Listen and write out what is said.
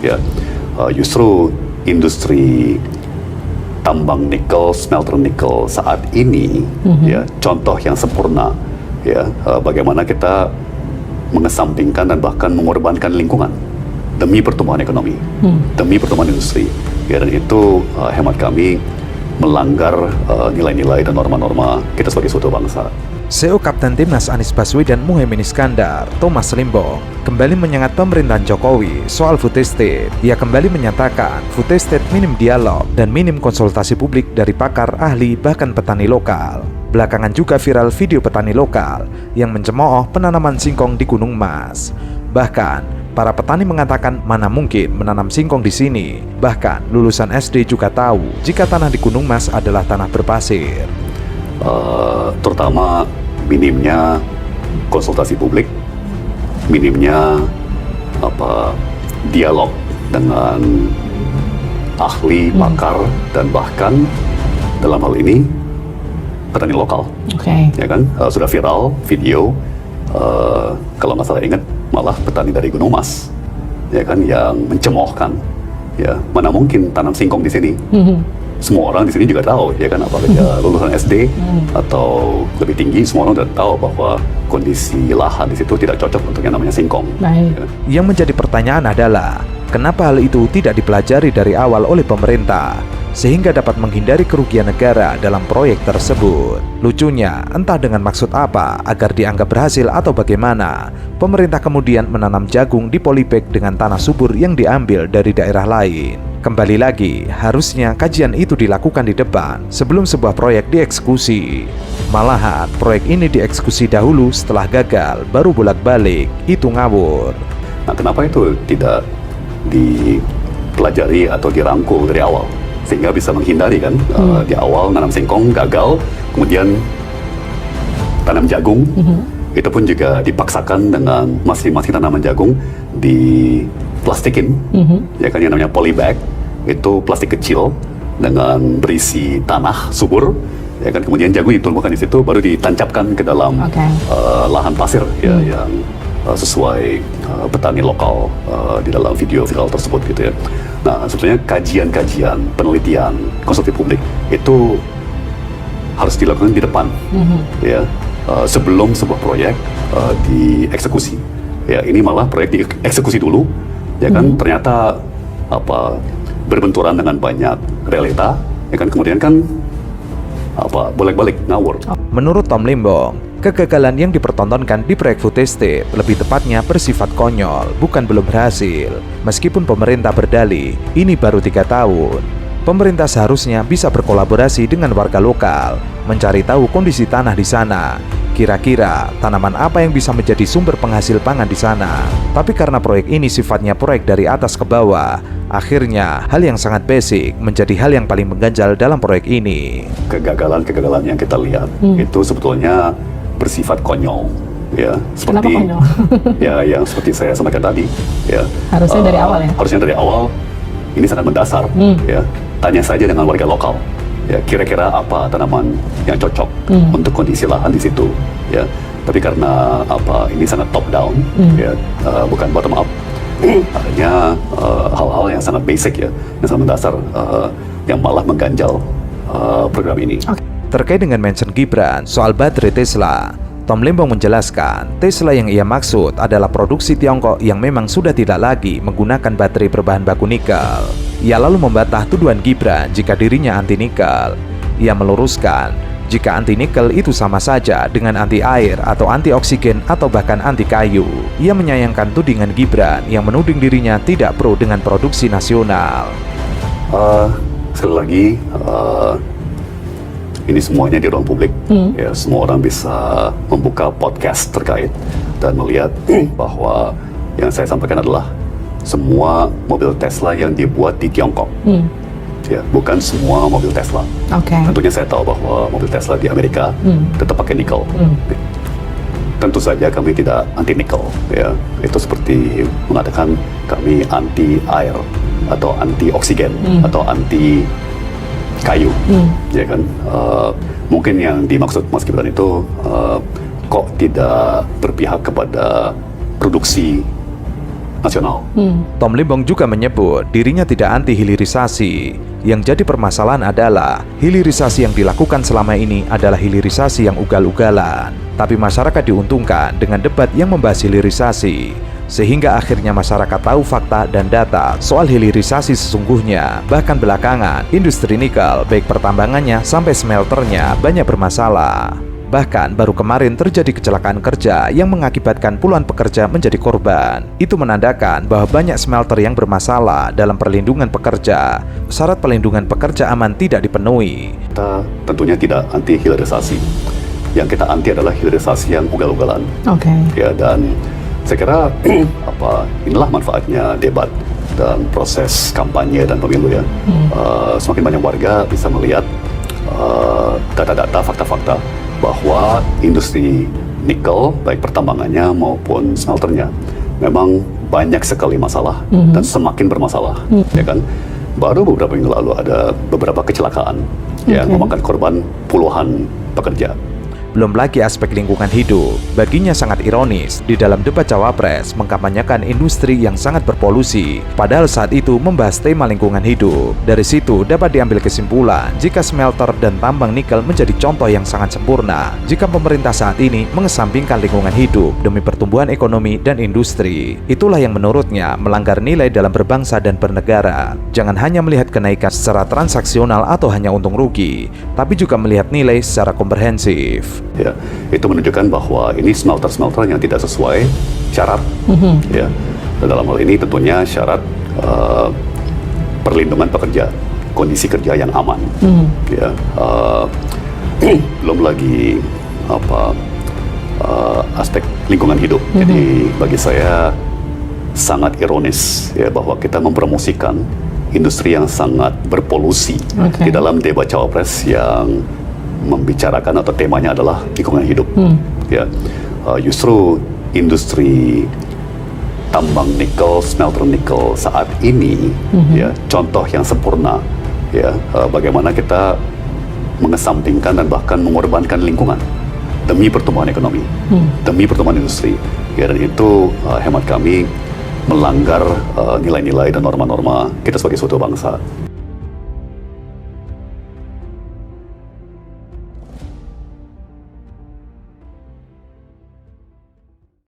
ya. Justru industri tambang nikel, smelter nikel saat ini, ya, contoh yang sempurna, ya, bagaimana kita mengesampingkan dan bahkan mengorbankan lingkungan demi pertumbuhan ekonomi, demi pertumbuhan industri, ya, dan itu hemat kami melanggar nilai-nilai dan norma-norma kita sebagai suatu bangsa. CEO Kapten Timnas Anies Baswedan Muhaimin Iskandar, Thomas Limbong, kembali menyengat pemerintahan Jokowi soal food estate. Ia kembali menyatakan food estate minim dialog dan minim konsultasi publik dari pakar, ahli, bahkan petani lokal. Belakangan juga viral video petani lokal yang mencemooh penanaman singkong di Gunung Mas. Bahkan, para petani mengatakan mana mungkin menanam singkong di sini. Bahkan, lulusan SD juga tahu jika tanah di Gunung Mas adalah tanah berpasir. Terutama minimnya konsultasi publik, minimnya dialog dengan ahli, pakar, dan bahkan dalam hal ini petani lokal. Ya kan, sudah viral video, kalau nggak salah ingat, malah petani dari Gunung Mas, ya kan, yang mencemoohkan, ya, mana mungkin tanam singkong di sini. Semua orang di sini juga tahu, ya kan, apalagi lulusan SD atau lebih tinggi, semua orang sudah tahu bahwa kondisi lahan di situ tidak cocok untuk yang namanya singkong. Ya. Yang menjadi pertanyaan adalah, kenapa hal itu tidak dipelajari dari awal oleh pemerintah, sehingga dapat menghindari kerugian negara dalam proyek tersebut? Lucunya, entah dengan maksud apa agar dianggap berhasil atau bagaimana, pemerintah kemudian menanam jagung di polybag dengan tanah subur yang diambil dari daerah lain. Kembali lagi, harusnya kajian itu dilakukan di depan sebelum sebuah proyek dieksekusi. Malahan, proyek ini dieksekusi dahulu setelah gagal, baru bolak-balik. Itu ngawur. Nah, kenapa itu tidak dipelajari atau dirangkul dari awal? Sehingga bisa menghindari kan, di awal nanam singkong gagal, kemudian tanam jagung, itu pun juga dipaksakan dengan masing-masing tanaman jagung diplastikin, ya kan, yang namanya polybag, itu plastik kecil dengan berisi tanah subur, ya kan, kemudian jagung ditumbuhkan di situ, baru ditancapkan ke dalam lahan pasir, ya, yang sesuai petani lokal di dalam video viral tersebut, gitu ya. Nah, sebetulnya kajian-kajian, penelitian, konsultasi publik itu harus dilakukan di depan, ya, sebelum sebuah proyek dieksekusi. Ya, ini malah proyek dieksekusi dulu, ya kan, ternyata berbenturan dengan banyak realita, ya kan, kemudian kan bolak-balik ngawur. Menurut Tom Limbong, kegagalan yang dipertontonkan di proyek food estate lebih tepatnya bersifat konyol, bukan belum berhasil. Meskipun pemerintah berdalih, ini baru 3 tahun. Pemerintah seharusnya bisa berkolaborasi dengan warga lokal, mencari tahu kondisi tanah di sana. Kira-kira tanaman apa yang bisa menjadi sumber penghasil pangan di sana. Tapi karena proyek ini sifatnya proyek dari atas ke bawah, akhirnya hal yang sangat basic menjadi hal yang paling mengganjal dalam proyek ini. Kegagalan-kegagalan yang kita lihat itu sebetulnya bersifat konyol, ya, seperti ya, yang seperti saya sampaikan tadi, ya. Harusnya dari awal, ya. Harusnya dari awal, ini sangat mendasar, ya. Tanya saja dengan warga lokal, ya, kira-kira apa tanaman yang cocok untuk kondisi lahan di situ, ya. Tapi karena ini sangat top down, ya, bukan bottom up, adanya hal-hal yang sangat basic, ya, yang sangat mendasar, yang malah mengganjal program ini. Terkait dengan mention Gibran soal baterai Tesla, Tom Limbong menjelaskan Tesla yang ia maksud adalah produksi Tiongkok yang memang sudah tidak lagi menggunakan baterai berbahan baku nikel. Ia lalu membantah tuduhan Gibran jika dirinya anti nikel. Ia meluruskan jika anti nikel itu sama saja dengan anti air atau anti oksigen atau bahkan anti kayu. Ia menyayangkan tudingan Gibran yang menuding dirinya tidak pro dengan produksi nasional. Sekali lagi, ini semuanya di ruang publik, ya, semua orang bisa membuka podcast terkait dan melihat bahwa yang saya sampaikan adalah semua mobil Tesla yang dibuat di Tiongkok, ya, bukan semua mobil Tesla. Tentunya saya tahu bahwa mobil Tesla di Amerika tetap pakai nikel. Tentu saja kami tidak anti nikel, ya, itu seperti mengatakan kami anti air atau anti oksigen atau anti kayu, ya kan. Mungkin yang dimaksud Mas Gibran itu kok tidak berpihak kepada produksi nasional. Tom Limbong juga menyebut dirinya tidak anti hilirisasi. Yang jadi permasalahan adalah hilirisasi yang dilakukan selama ini adalah hilirisasi yang ugal-ugalan. Tapi masyarakat diuntungkan dengan debat yang membahas hilirisasi, sehingga akhirnya masyarakat tahu fakta dan data soal hilirisasi sesungguhnya. Bahkan belakangan, industri nikel, baik pertambangannya sampai smelternya, banyak bermasalah. Bahkan baru kemarin terjadi kecelakaan kerja yang mengakibatkan puluhan pekerja menjadi korban. Itu menandakan bahwa banyak smelter yang bermasalah dalam perlindungan pekerja. Syarat perlindungan pekerja aman tidak dipenuhi. Kita tentunya tidak anti hilirisasi. Yang kita anti adalah hilirisasi yang ugal-ugalan. Ya, dan saya kira inilah manfaatnya debat dan proses kampanye dan pemilu ya. Semakin banyak warga bisa melihat data-data, fakta-fakta bahwa industri nikel, baik pertambangannya maupun smelternya, memang banyak sekali masalah dan semakin bermasalah, ya kan? Baru beberapa minggu lalu ada beberapa kecelakaan yang memakan korban puluhan pekerja. Belum lagi aspek lingkungan hidup. Baginya sangat ironis, di dalam debat Cawapres mengkampanyekan industri yang sangat berpolusi, padahal saat itu membahas tema lingkungan hidup. Dari situ dapat diambil kesimpulan jika smelter dan tambang nikel menjadi contoh yang sangat sempurna jika pemerintah saat ini mengesampingkan lingkungan hidup demi pertumbuhan ekonomi dan industri. Itulah yang menurutnya melanggar nilai dalam berbangsa dan bernegara. Jangan hanya melihat kenaikan secara transaksional atau hanya untung rugi, tapi juga melihat nilai secara komprehensif. Ya, itu menunjukkan bahwa ini smelter-smelter yang tidak sesuai syarat. Ya, dan dalam hal ini tentunya syarat perlindungan pekerja, kondisi kerja yang aman. Ya, belum lagi aspek lingkungan hidup. Jadi bagi saya sangat ironis ya bahwa kita mempromosikan industri yang sangat berpolusi di dalam debat Cawapres yang membicarakan atau temanya adalah lingkungan hidup. Ya, justru industri tambang nikel, smelter nikel saat ini ya contoh yang sempurna ya bagaimana kita mengesampingkan dan bahkan mengorbankan lingkungan demi pertumbuhan ekonomi, demi pertumbuhan industri. Ya, dan itu hemat kami melanggar nilai-nilai dan norma-norma kita sebagai suatu bangsa.